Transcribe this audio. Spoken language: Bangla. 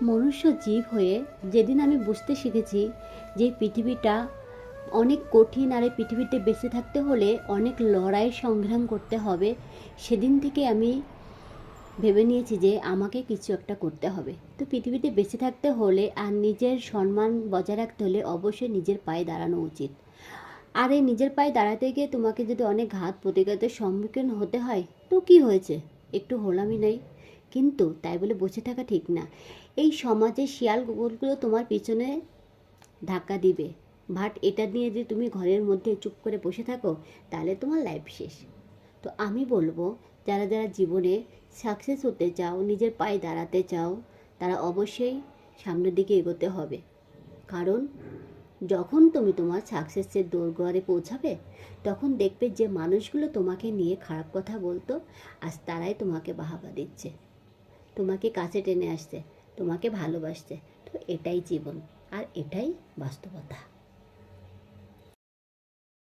মনুষ্য জীব হয়ে যেদিন আমি বুঝতে শিখেছি যে পৃথিবীটা অনেক কঠিন আর এই পৃথিবীতে বেঁচে থাকতে হলে অনেক লড়াই সংগ্রাম করতে হবে, সেদিন থেকে আমি ভেবে নিয়েছি যে আমাকে কিছু একটা করতে হবে। তো পৃথিবীতে বেঁচে থাকতে হলে আর নিজের সম্মান বজায় রাখতে হলে অবশ্যই নিজের পায়ে দাঁড়ানো উচিত। আর এই নিজের পায়ে দাঁড়াতে গিয়ে তোমাকে যদি অনেক ঘাত প্রতিঘাতের সম্মুখীন হতে হয় তো কি হয়েছে, একটু হলামই নেই। কিন্তু তাই বলে বসে থাকা ঠিক না। এই সমাজের শিয়াল কুকুরগুলো তোমার পিছনে ধাক্কা দিবে, বাট এটা নিয়ে যে তুমি ঘরের মধ্যে চুপ করে বসে থাকো তাহলে তোমার লাইফ শেষ। তো আমি বলবো, যারা যারা জীবনে সাকসেস হতে চাও, নিজের পায়ে দাঁড়াতে চাও, তারা অবশ্যই সামনের দিকে এগোতে হবে। কারণ যখন তুমি তোমার সাকসেসের দোরগোড়ায় পৌঁছাবে তখন দেখবে যে মানুষগুলো তোমাকে নিয়ে খারাপ কথা বলতো আজ তারাই তোমাকে বাহবা দিচ্ছে, তোমাকে কাছে টেনে আসছে, তোমাকে ভালোবাসছে। তো এটাই জীবন আর এটাই বাস্তবতা।